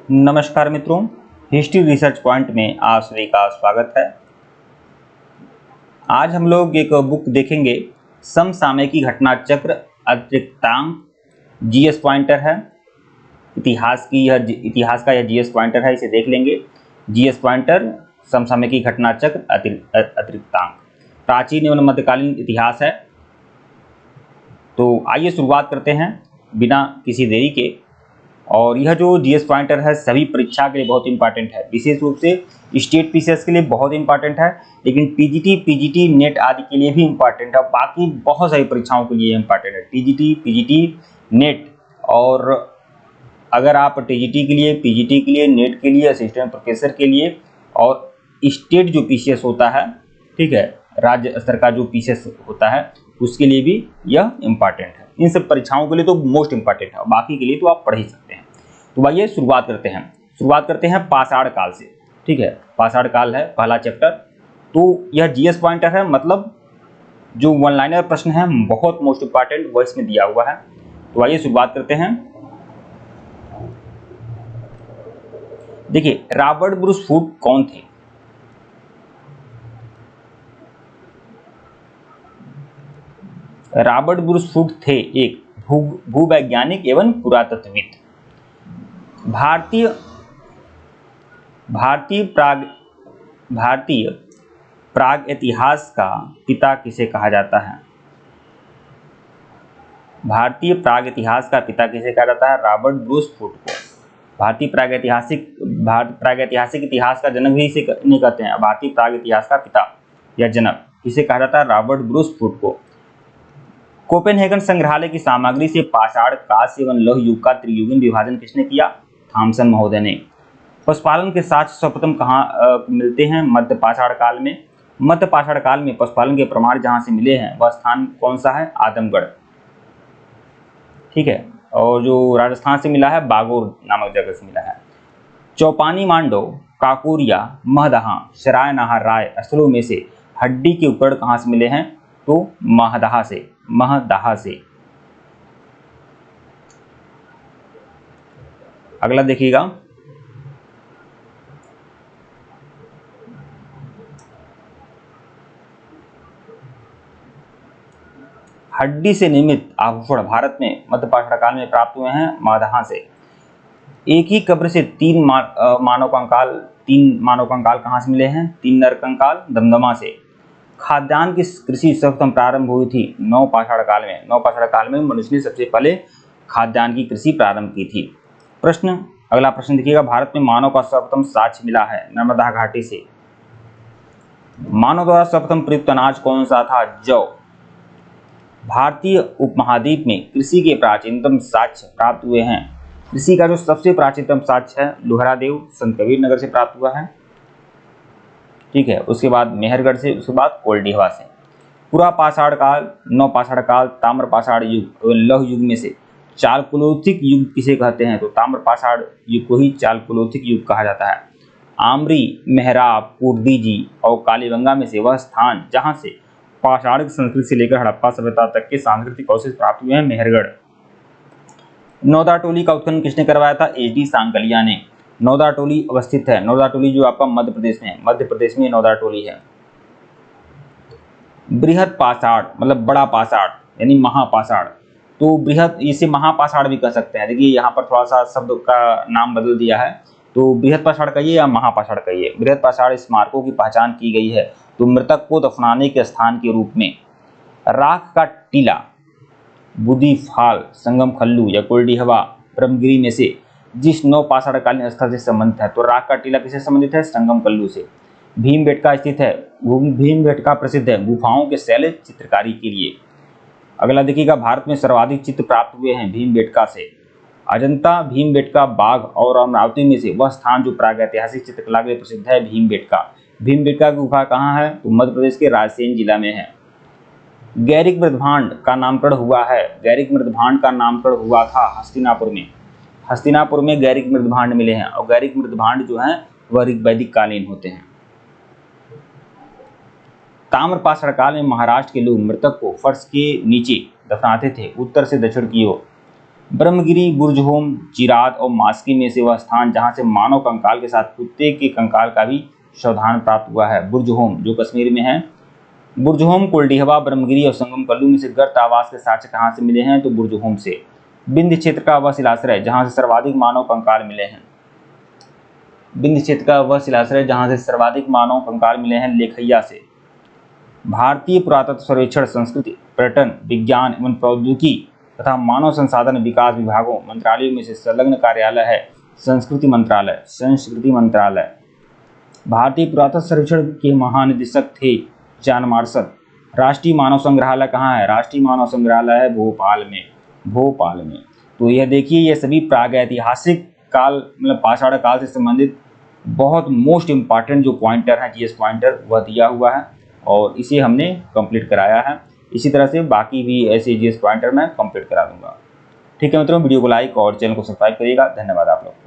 नमस्कार मित्रों, history research point में आप सभी का स्वागत है। आज हम लोग एक बुक देखेंगे, समसामयिकी घटना चक्र अतिरिक्तांक। जीएस पॉइंटर है, इतिहास का यह जीएस पॉइंटर है, इसे देख लेंगे। जीएस पॉइंटर समसामयिकी घटना चक्र अतिरिक्तांक प्राचीन एवं मध्यकालीन इतिहास है। तो आइए शुरुआत करते हैं बिना किसी देरी के। और यह जो जीएस पॉइंटर है सभी परीक्षा के लिए बहुत इंपॉर्टेंट है, विशेष रूप से स्टेट पीसीएस के लिए बहुत इंपॉर्टेंट है, लेकिन पीजीटी नेट आदि के लिए भी इंपॉर्टेंट है। बाकी बहुत सारी परीक्षाओं के लिए इंपॉर्टेंट है पीजीटी नेट। और अगर आप टीजीटी के लिए, पीजीटी के लिए, नेट के लिए, असिस्टेंट प्रोफेसर के लिए और स्टेट जो पीसीएस होता है, ठीक है, राज्य स्तर का जो पीसीएस होता है, उसके लिए भी यह इंपॉर्टेंट है। इन सब परीक्षाओं के लिए तो मोस्ट इंपॉर्टेंट है, बाकी के लिए तो आप पढ़ ही सकते हैं। तो आइए शुरुआत करते हैं पाषाण काल से। ठीक है, पाषाण काल है पहला चैप्टर। तो यह जीएस पॉइंटर है, मतलब जो वन लाइनर प्रश्न है बहुत मोस्ट इंपॉर्टेंट वो इसमें दिया हुआ है। तो आइए शुरुआत करते हैं। देखिए, रॉबर्ट ब्रूस फूट कौन थे? रॉबर्ट ब्रूस फूट थे एक भूवैज्ञानिक एवं पुरातत्वविद। भारतीय प्राग इतिहास का पिता किसे कहा जाता है? भारतीय प्राग इतिहास का पिता किसे कहा जाता है? रॉबर्ट ब्रूस फूट को। भारतीय प्रागैतिहासिक इतिहास का जनक भी इसे नहीं कहते हैं। भारतीय प्राग इतिहास का पिता या जनक किसे कहा जाता है? रॉबर्ट ब्रूस फूट को। कोपेनहेगन संग्रहालय की सामग्री से पाषाण, कांस्य एवं लौह युग का त्रियुगीन विभाजन किसने किया? थॉमसन महोदय ने। पशुपालन के साक्ष्य सर्वप्रथम कहाँ मिलते हैं? मध्य पाषाण काल में। मध्य पाषाण काल में पशुपालन के प्रमाण जहां से मिले हैं वह स्थान कौन सा है? आदमगढ़। ठीक है, और जो राजस्थान से मिला है बागोर नामक जगह से मिला है। चौपानी मांडव, काकोरिया, महदहा, सराय नाहर राय स्थलों में से हड्डी के उपकरण कहाँ से मिले हैं? तो महदहा से। अगला देखिएगा, हड्डी से निर्मित आभूषण भारत में मध्य पाषाण काल में प्राप्त हुए हैं महदहा से। एक ही कब्र से तीन मानव कंकाल कहाँ से मिले हैं? 3 नर कंकाल दमदमा से। खाद्यान्न की कृषि सर्वप्रथम प्रारंभ हुई थी नवपाषाण काल में। नवपाषाण काल में मनुष्य ने सबसे पहले खाद्यान्न की कृषि प्रारंभ की थी। अगला प्रश्न देखिएगा, भारत में मानव का सर्वप्रथम साक्ष्य मिला है नर्मदा घाटी से। मानव द्वारा सर्वप्रथम प्रयुक्त अनाज कौन सा था? जौ। भारतीय उपमहाद्वीप में कृषि के प्राचीनतम साक्ष्य प्राप्त हुए हैं। कृषि का जो सबसे प्राचीनतम साक्ष्य है लोहरादेव संत कबीर नगर से प्राप्त हुआ है। ठीक है, उसके बाद मेहरगढ़ से, उसके बाद कोल्डीहवा से। पूरा पाषाण काल, नवपाषाण काल, ताम्र पाषाण युग, लौह युग में से चालकुलोथिक युग किसे कहते हैं? तो ताम्र पाषाण युग को ही चालकुलोथिक युग कहा जाता है। आमरी, मेहराब, पूर्दीजी और कालीबंगा में से वह स्थान जहां से पाषाण संस्कृति से लेकर हड़प्पा सभ्यता तक के सांस्कृतिक अवशेष प्राप्त हुए हैं, मेहरगढ़। नौदा टोली का उत्खनन किसने करवाया था? एच.डी. सांकलिया ने। नौदा टोली अवस्थित है, नौदा टोली जो आपका मध्य प्रदेश में है, मध्य प्रदेश में नौदा टोली है। बृहद पाषाण मतलब बड़ा पाषाण यानी महापाषाण। तो बृहद, इसे महापाषाण भी कह सकते हैं। देखिए यहाँ पर थोड़ा सा शब्द का नाम बदल दिया है, तो बृहद पाषाण कहिए या महापाषाण कहिए। बृहद पाषाण स्मारकों की पहचान की गई है तो मृतक को दफनाने के स्थान के रूप में। राख का टीला, बुदीफाल, संगम खल्लू या कोल्डीहवा ब्रह्मगिरी में से जिस नवपाषाणकालीन स्थल से संबंधित है, तो राख का टीला किससे संबंधित है? संगम कल्लू से। भीमबेटका स्थित है, भीमबेटका प्रसिद्ध है गुफाओं के शैल चित्रकारी के लिए। अगला देखिएगा, भारत में सर्वाधिक चित्र प्राप्त हुए हैं भीमबेटका से। अजंता, भीमबेटका, बाघ और अमरावती में से वह स्थान जो प्रागैतिहासिक चित्रकला के लिए प्रसिद्ध है, भीमबेटका। भीमबेटका की गुफा कहाँ है? तो मध्य प्रदेश के रायसेन जिला में है। गैरिक मृदभांड का नामकरण हुआ है, गैरिक मृदभांड का नामकरण हुआ था हस्तिनापुर में। हस्तिनापुर में गैरिक मृदभांड मिले हैं और गैरिक मृदभांड जो हैं वह ऋग्वैदिक कालीन होते हैं। ताम्र पाषाण काल में महाराष्ट्र के लोग मृतक को फर्श के नीचे दफनाते थे, उत्तर से दक्षिण की ओर। ब्रह्मगिरी, बुर्जहोम, चिराद और मास्की में से वह स्थान जहां से मानव कंकाल के साथ कुत्ते के कंकाल का भी शवधान प्राप्त हुआ है। बुर्जहोम जो कश्मीर में है। बुर्जहोम, कोल्डिहवा, ब्रह्मगिरी और संगम कल्लू में से गर्त आवास के साक्ष्य कहाँ से मिले हैं? तो बुर्जहोम से। विंध्य क्षेत्र का वह शिलाश्रय जहाँ से सर्वाधिक मानव कंकाल मिले हैं। विंध्य क्षेत्र का वह शिलाश्रय जहाँ से सर्वाधिक मानव कंकाल मिले हैं, लेखैया से। भारतीय पुरातत्व सर्वेक्षण संस्कृति, पर्यटन, विज्ञान एवं प्रौद्योगिकी तथा मानव संसाधन विकास विभागों मंत्रालयों में से संलग्न कार्यालय है संस्कृति मंत्रालय। संस्कृति मंत्रालय। भारतीय पुरातत्व सर्वेक्षण के महानिदेशक थे जॉन मार्शल। राष्ट्रीय मानव संग्रहालय कहाँ है? राष्ट्रीय मानव संग्रहालय है भोपाल में। भोपाल में। तो यह देखिए, ये सभी प्रागैतिहासिक काल मतलब पाषाण काल से संबंधित बहुत मोस्ट इम्पॉर्टेंट जो पॉइंटर हैं, जीएस पॉइंटर, वह दिया हुआ है और इसे हमने कंप्लीट कराया है। इसी तरह से बाकी भी ऐसे जीएस पॉइंटर मैं कंप्लीट करा दूंगा। ठीक है मित्रों, वीडियो को लाइक और चैनल को सब्सक्राइब करिएगा। धन्यवाद आप लोग।